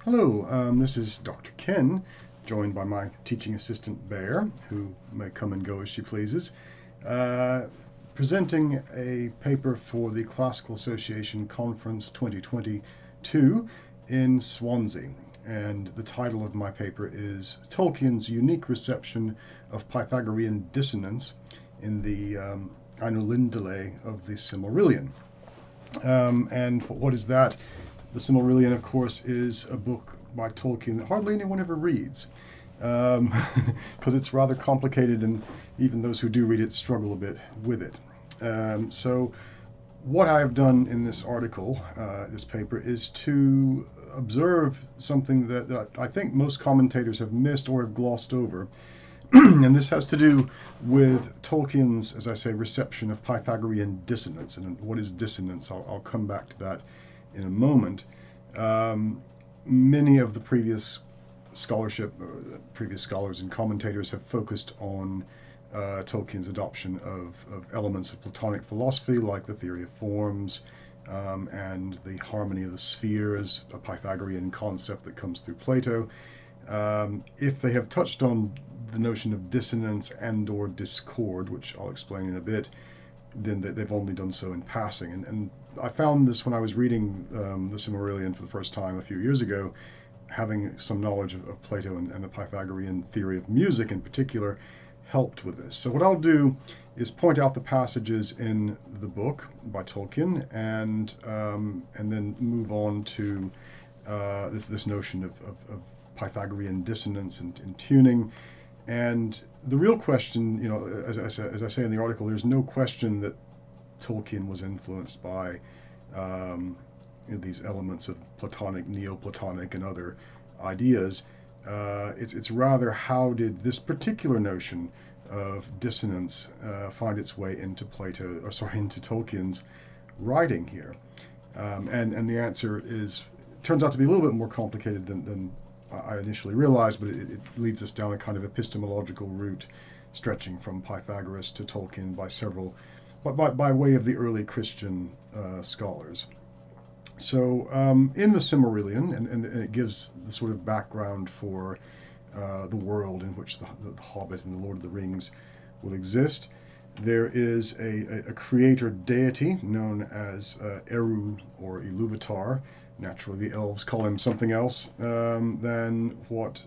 Hello, this is Dr. Ken, joined by my teaching assistant Bear, who may come and go as she pleases, uh, presenting a paper for the Classical Association Conference 2022 in Swansea. And the title of my paper is Tolkien's Unique Reception of Pythagorean Dissonance in the Einolindale of the Silmarillion. And what is that? The Silmarillion, of course, is a book by Tolkien that hardly anyone ever reads, because it's rather complicated, and even those who do read it struggle a bit with it. So what I have done in this article, this paper, is to observe something that I think most commentators have missed or have glossed over. And this has to do with Tolkien's, as I say, reception of Pythagorean dissonance. And what is dissonance? I'll come back to that in a moment. Many of the previous scholars and commentators have focused on Tolkien's adoption of elements of Platonic philosophy, like the theory of forms and the harmony of the spheres, a Pythagorean concept that comes through Plato. If they have touched on the notion of dissonance and or discord, which I'll explain in a bit, then they've only done so in passing. And I found this when I was reading the Silmarillion for the first time a few years ago, having some knowledge of Plato and the Pythagorean theory of music in particular helped with this. So what I'll do is point out the passages in the book by Tolkien and then move on to this notion of Pythagorean dissonance and tuning. And the real question, as I say in the article, there's no question that Tolkien was influenced by these elements of Platonic, Neoplatonic, and other ideas. It's rather how did this particular notion of dissonance find its way into into Tolkien's writing here? And the answer turns out to be a little bit more complicated than I initially realized, but it leads us down a kind of epistemological route stretching from Pythagoras to Tolkien by way of the early Christian scholars. So in the Silmarillion, and it gives the sort of background for the world in which the Hobbit and the Lord of the Rings will exist, there is a creator deity known as Eru or Iluvatar. Naturally, the elves call him something else than what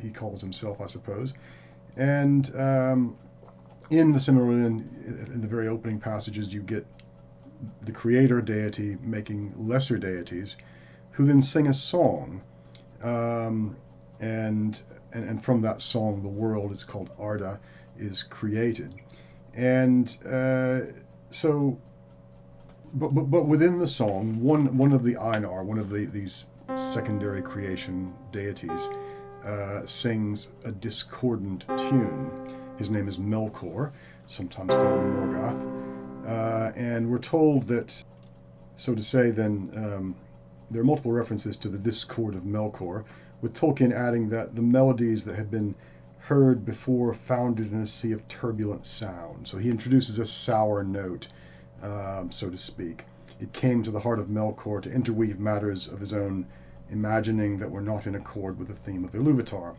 he calls himself, I suppose. And in the Silmarillion, in the very opening passages, you get the creator deity making lesser deities who then sing a song. And from that song, the world, it's called Arda, is created. And so... But within the song, one of the Einar, one of these secondary creation deities, sings a discordant tune. His name is Melkor, sometimes called Morgoth, and we're told that, so to say, then there are multiple references to the discord of Melkor, with Tolkien adding that the melodies that had been heard before foundered in a sea of turbulent sound. So he introduces a sour note, so to speak. It came to the heart of Melkor to interweave matters of his own imagining that were not in accord with the theme of Iluvatar.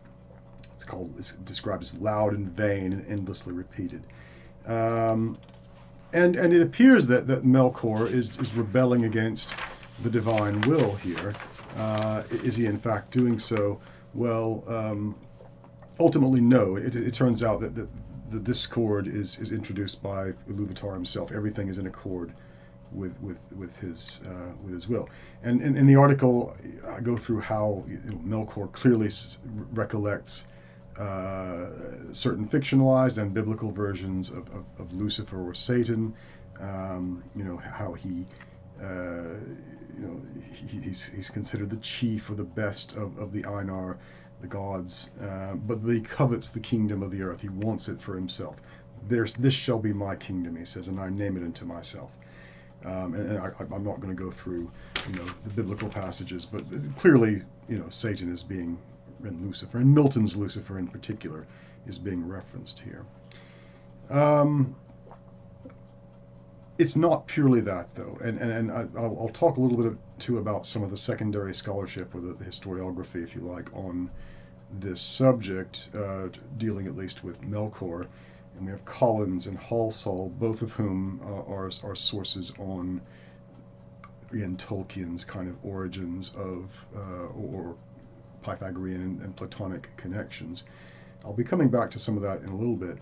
It's described as loud and vain and endlessly repeated. And it appears that Melkor is rebelling against the divine will here. Is he in fact doing so? Well, ultimately no. It turns out that the discord is introduced by Iluvatar himself. Everything is in accord with his will. And in the article, I go through how Melkor clearly recollects certain fictionalized and biblical versions of Lucifer or Satan. How he's considered the chief or the best of the Einar, the gods, but he covets the kingdom of the earth. He wants it for himself. This shall be my kingdom, he says, and I name it unto myself. And I'm not going to go through, the biblical passages, but clearly, Satan is being, and Lucifer, and Milton's Lucifer in particular, is being referenced here. It's not purely that, though, and I'll talk a little bit too about some of the secondary scholarship, or the historiography, if you like, on this subject, dealing at least with Melkor. And we have Collins and Halsall, both of whom are sources on, again, Tolkien's kind of origins of, or Pythagorean and Platonic connections. I'll be coming back to some of that in a little bit.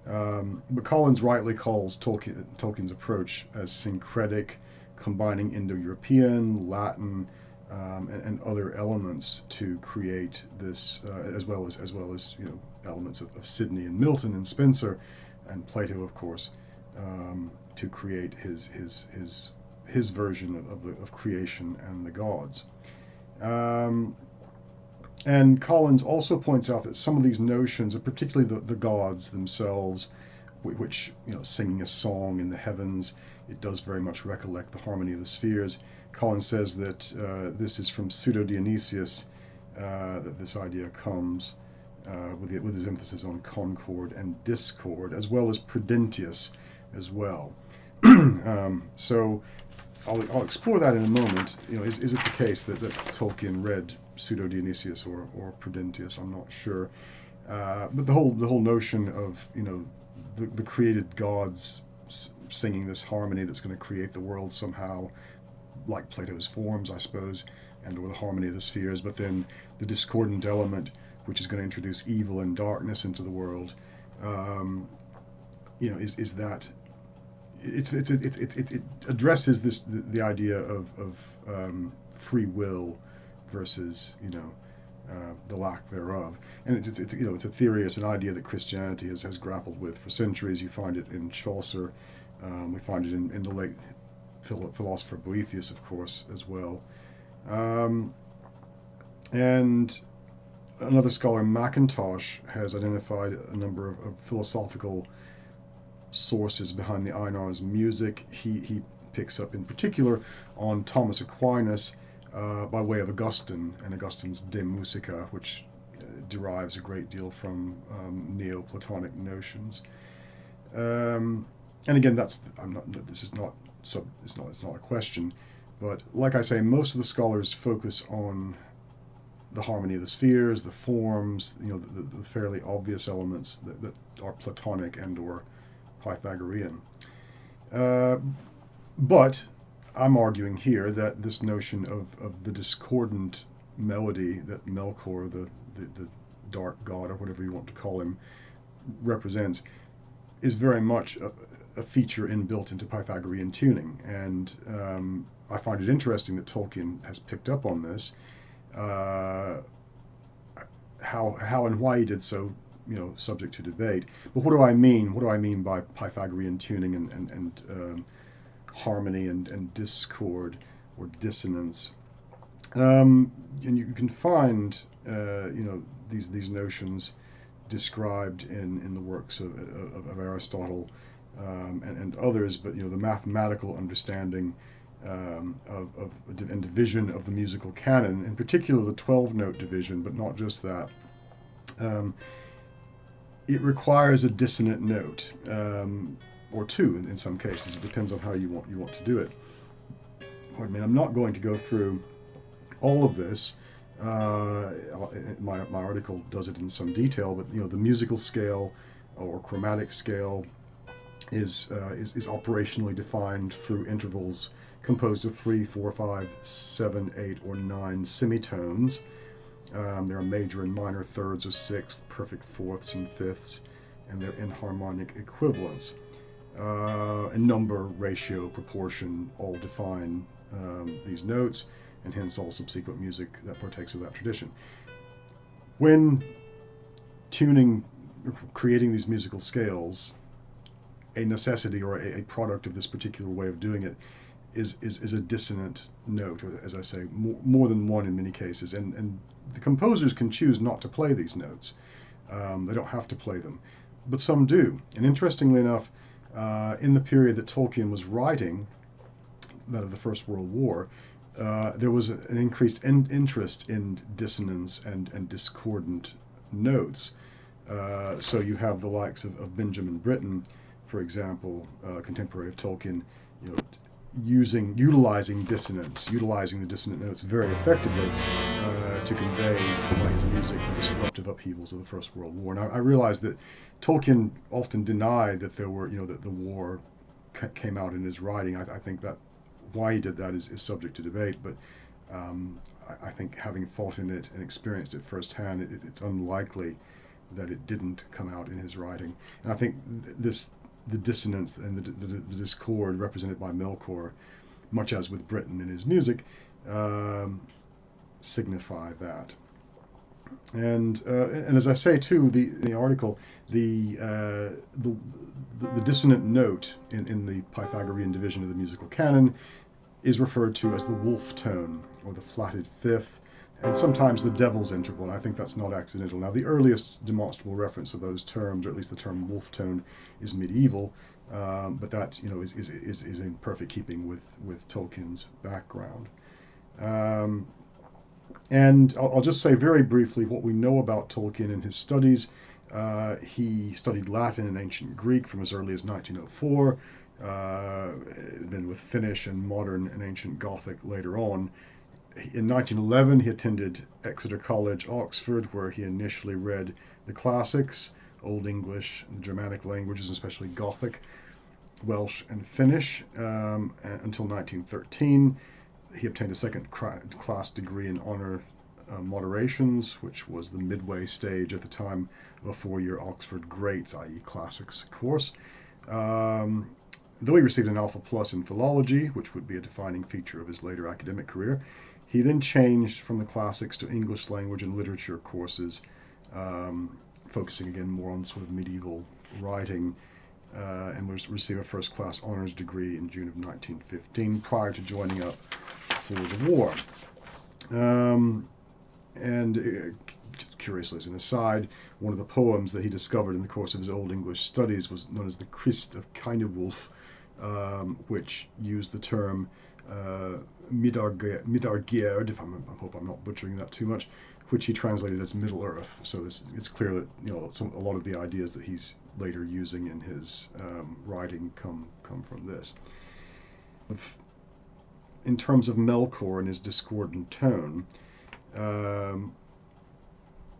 But Collins rightly calls Tolkien's approach as syncretic, combining Indo-European, Latin, and other elements to create this, as well as elements of Sidney and Milton and Spencer and Plato, of course, to create his version of creation and the gods. And Collins also points out that some of these notions, and particularly the gods themselves, which, singing a song in the heavens, it does very much recollect the harmony of the spheres. Collins says that this is from Pseudo-Dionysius, that this idea comes, with his emphasis on concord and discord, as well as Prudentius as well. So I'll explore that in a moment. Is it the case that Tolkien read Pseudo-Dionysius or Prudentius? I'm not sure. But the whole notion of the created gods singing this harmony that's going to create the world somehow, like Plato's forms, I suppose, and or the harmony of the spheres. But then the discordant element, which is going to introduce evil and darkness into the world, is that it addresses the idea of free will versus the lack thereof, and it's a theory, it's an idea that Christianity has grappled with for centuries. You find it in Chaucer, we find it in the late philosopher Boethius, of course, as well, and another scholar, Mackintosh, has identified a number of philosophical sources behind the Ainar's music. He picks up in particular on Thomas Aquinas, by way of Augustine and Augustine's De Musica, which derives a great deal from Neoplatonic notions. And again, it's not a question, but like I say, most of the scholars focus on the harmony of the spheres, the forms, the fairly obvious elements that are Platonic and or Pythagorean. But I'm arguing here that this notion of the discordant melody that Melkor, the dark god, or whatever you want to call him, represents, is very much a feature inbuilt into Pythagorean tuning. And I find it interesting that Tolkien has picked up on this. How and why he did so, subject to debate. But what do I mean? What do I mean by Pythagorean tuning and harmony and discord or dissonance? And you can find these notions described in the works of Aristotle and others, but the mathematical understanding and division of the musical canon, in particular the 12-note division, but not just that. It requires a dissonant note, or two in some cases. It depends on how you want to do it. I'm not going to go through all of this. My article does it in some detail, but the musical scale or chromatic scale is operationally defined through intervals composed of 3, 4, 5, 7, 8, or 9 semitones. There are major and minor thirds or sixths, perfect fourths and fifths, and their enharmonic equivalents. And number, ratio, proportion all define these notes, and hence all subsequent music that partakes of that tradition. When creating these musical scales, a necessity or a product of this particular way of doing it is a dissonant note, or, as I say, more than one in many cases, and the composers can choose not to play these notes. They don't have to play them, but some do. And interestingly enough, in the period that Tolkien was writing, that of the First World War, there was an increased interest in dissonance and discordant notes. So you have the likes of Benjamin Britten, for example, contemporary of Tolkien, you know, utilizing dissonance, utilizing the dissonant notes very effectively to convey by his music the disruptive upheavals of the First World War. And I realize that Tolkien often denied that there were, that the war came out in his writing. I think that why he did that is subject to debate, but I think having fought in it and experienced it firsthand, it's unlikely that it didn't come out in his writing. And I think the dissonance and the discord represented by Melkor, much as with Britain in his music, signify that. And as I say too, in the article, the dissonant note in the Pythagorean division of the musical canon is referred to as the wolf tone, or the flatted fifth, and sometimes the devil's interval, and I think that's not accidental. Now, the earliest demonstrable reference of those terms, or at least the term wolf tone, is medieval, but that is in perfect keeping with Tolkien's background. And I'll just say very briefly what we know about Tolkien and his studies. He studied Latin and ancient Greek from as early as 1904, then with Finnish and modern and ancient Gothic later on. In 1911, he attended Exeter College, Oxford, where he initially read the classics, Old English, and Germanic languages, especially Gothic, Welsh, and Finnish, until 1913. He obtained a second-class degree in honor moderations, which was the midway stage at the time of a four-year Oxford Greats, i.e. classics course. Though he received an Alpha Plus in philology, which would be a defining feature of his later academic career, he then changed from the classics to English language and literature courses, focusing again more on sort of medieval writing, and received a first-class honors degree in June of 1915, prior to joining up for the war. Just curiously as an aside, one of the poems that he discovered in the course of his Old English studies was known as the Christ of Kynewulf, which used the term Midargeard, I hope I'm not butchering that too much, which he translated as Middle Earth. So it's clear that a lot of the ideas that he's later using in his writing come from this. In terms of Melkor and his discordant tone,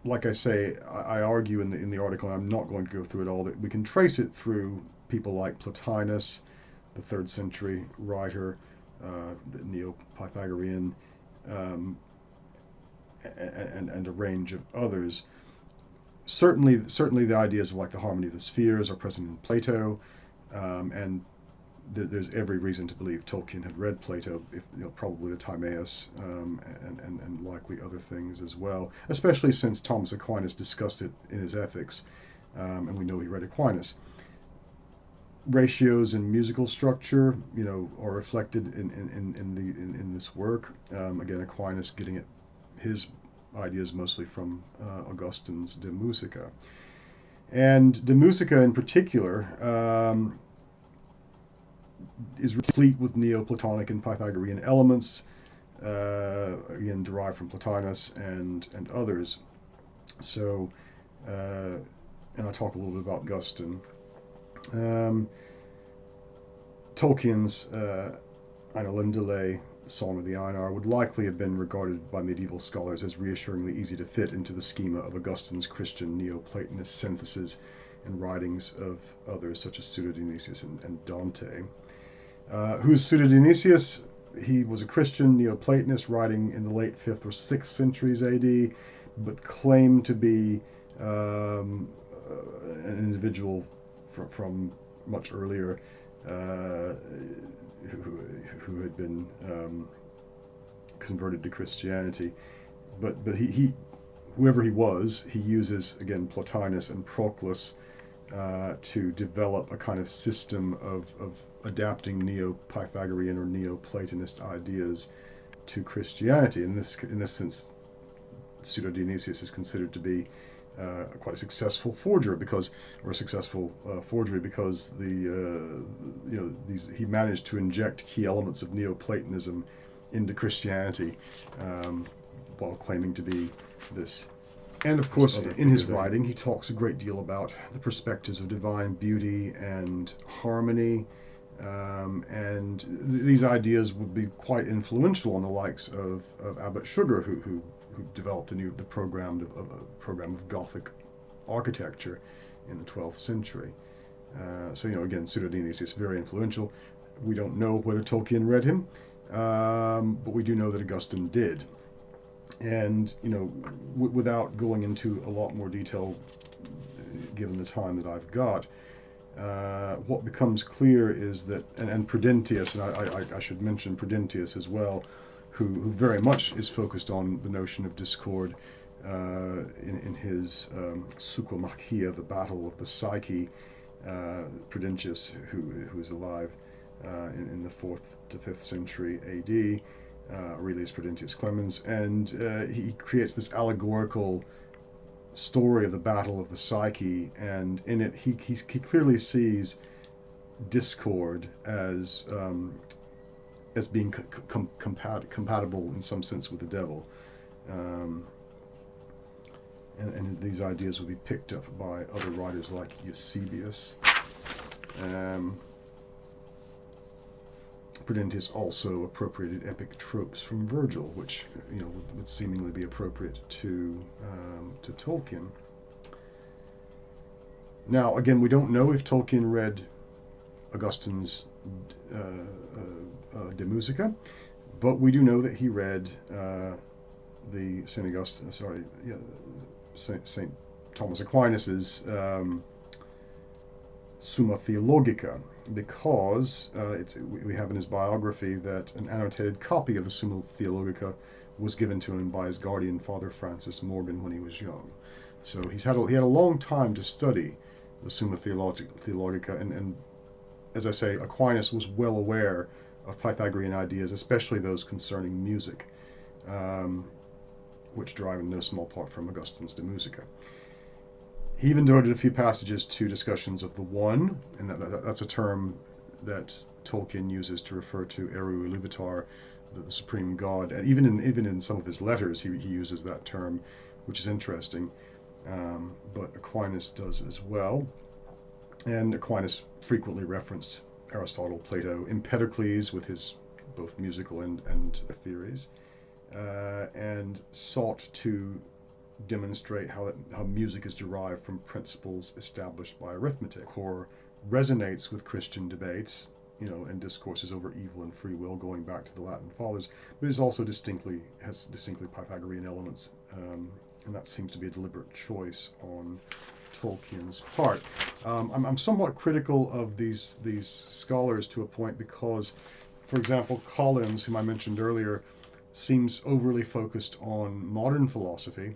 like I say, I argue in the article, and I'm not going to go through it all, that we can trace it through people like Plotinus, the 3rd century writer, Neo-Pythagorean, and a range of others. Certainly the ideas of like the harmony of the spheres are present in Plato, and there's every reason to believe Tolkien had read Plato, probably the Timaeus, and likely other things as well, especially since Thomas Aquinas discussed it in his Ethics, and we know he read Aquinas. Ratios in musical structure, are reflected in this work. Again, Aquinas getting at his ideas mostly from Augustine's De Musica. And De Musica in particular is replete with Neoplatonic and Pythagorean elements, again derived from Plotinus and others. So, and I'll talk a little bit about Augustine. Tolkien's Einolindale, Song of the Einar, would likely have been regarded by medieval scholars as reassuringly easy to fit into the schema of Augustine's Christian Neoplatonist synthesis and writings of others such as Pseudo-Dionysius and Dante. Who's Pseudo-Dionysius? He was a Christian Neoplatonist writing in the late 5th or 6th centuries AD, but claimed to be an individual from much earlier, who had been converted to Christianity. But he whoever he was, he uses again Plotinus and Proclus to develop a kind of system of adapting Neo-Pythagorean or Neoplatonist ideas to Christianity. In this sense, Pseudo-Dionysius is considered to be quite a successful forgery because he managed to inject key elements of Neoplatonism into Christianity, while claiming to be this And of course, other in his figure that writing, he talks a great deal about the perspectives of divine beauty and harmony. And these ideas would be quite influential on the likes of Abbot Sugar, who developed the program of Gothic architecture in the 12th century. So, again, Pseudodionesius is very influential. We don't know whether Tolkien read him, but we do know that Augustine did. And, without going into a lot more detail, given the time that I've got, what becomes clear is that, and Prudentius, and I should mention Prudentius as well, who very much is focused on the notion of discord in his Psychomachia, the battle of the psyche. Prudentius, who is alive in the 4th to 5th century AD, Aurelius Prudentius Clemens, and he creates this allegorical story of the battle of the psyche, and in it he clearly sees discord as being compatible in some sense with the devil, and these ideas will be picked up by other writers like Eusebius. Prudentius also appropriated epic tropes from Virgil, which would seemingly be appropriate to Tolkien. Now, again, we don't know if Tolkien read Augustine's De Musica, but we do know that he read the Saint Thomas Aquinas's Summa Theologica, because we have in his biography that an annotated copy of the Summa Theologica was given to him by his guardian, Father Francis Morgan, when he was young. So he had a long time to study the Summa Theologica, and as I say, Aquinas was well aware of Pythagorean ideas, especially those concerning music, which derive in no small part from Augustine's De Musica. He even devoted a few passages to discussions of the One, and that's a term that Tolkien uses to refer to Eru Iluvatar, the supreme god. And even in some of his letters, he uses that term, which is interesting. But Aquinas does as well. And Aquinas frequently referenced Aristotle, Plato, Empedocles with his both musical and theories, and sought to demonstrate how music is derived from principles established by arithmetic, or resonates with Christian debates, and discourses over evil and free will, going back to the Latin fathers, but is also has distinctly Pythagorean elements, and that seems to be a deliberate choice on Tolkien's part. I'm somewhat critical of these scholars to a point, because, for example, Collins, whom I mentioned earlier, seems overly focused on modern philosophy,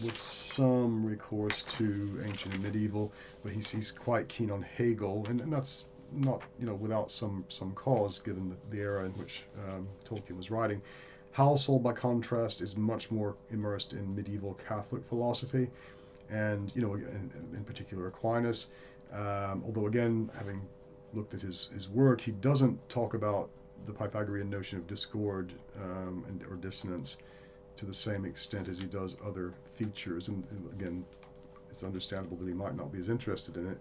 with some recourse to ancient and medieval, but he's quite keen on Hegel, and that's not without some cause, given the era in which Tolkien was writing. Halsall, by contrast, is much more immersed in medieval Catholic philosophy, and in particular Aquinas. Although, again, having looked at his work, he doesn't talk about the Pythagorean notion of discord or dissonance to the same extent as he does other features, and again, it's understandable that he might not be as interested in it.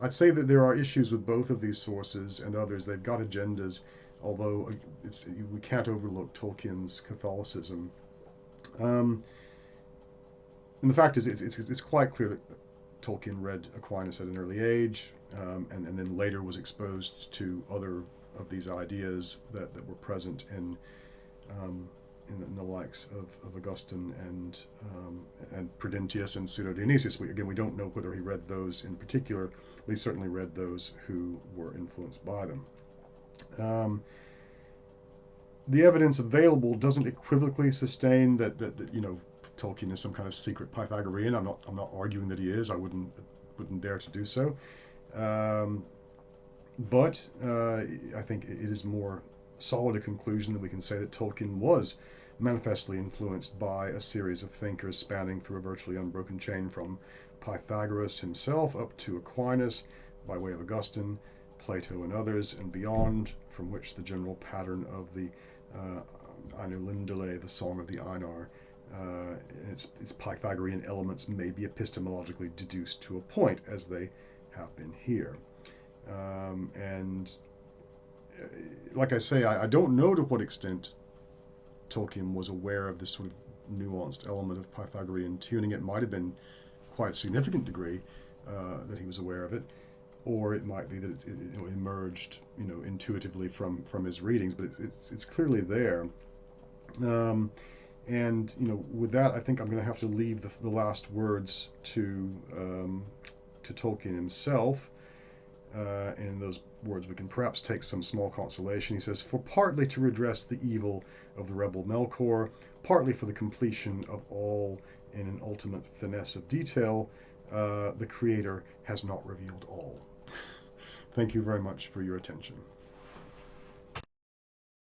I'd say that there are issues with both of these sources and others. They've got agendas, although we can't overlook Tolkien's Catholicism. And the fact is, it's quite clear that Tolkien read Aquinas at an early age, and then later was exposed to other of these ideas that were present in the likes of Augustine and Prudentius and Pseudodionesius. We don't know whether he read those in particular, but he certainly read those who were influenced by them. The evidence available doesn't equivocally sustain that Tolkien is some kind of secret Pythagorean. I'm not arguing that he is. I wouldn't dare to do so. But I think it is more solid a conclusion that we can say that Tolkien was manifestly influenced by a series of thinkers spanning through a virtually unbroken chain from Pythagoras himself up to Aquinas, by way of Augustine, Plato, and others, and beyond, from which the general pattern of the Ainulindale, the Song of the Einar, its Pythagorean elements may be epistemologically deduced to a point, as they have been here. And like I say, I don't know to what extent Tolkien was aware of this sort of nuanced element of Pythagorean tuning. It might have been quite a significant degree that he was aware of it, or it might be that it emerged intuitively from his readings, but it's clearly there. And with that, I think I'm going to have to leave the last words to Tolkien himself. And in those words, we can perhaps take some small consolation. He says, "For partly to redress the evil of the rebel Melkor, partly for the completion of all in an ultimate finesse of detail, the Creator has not revealed all." Thank you very much for your attention.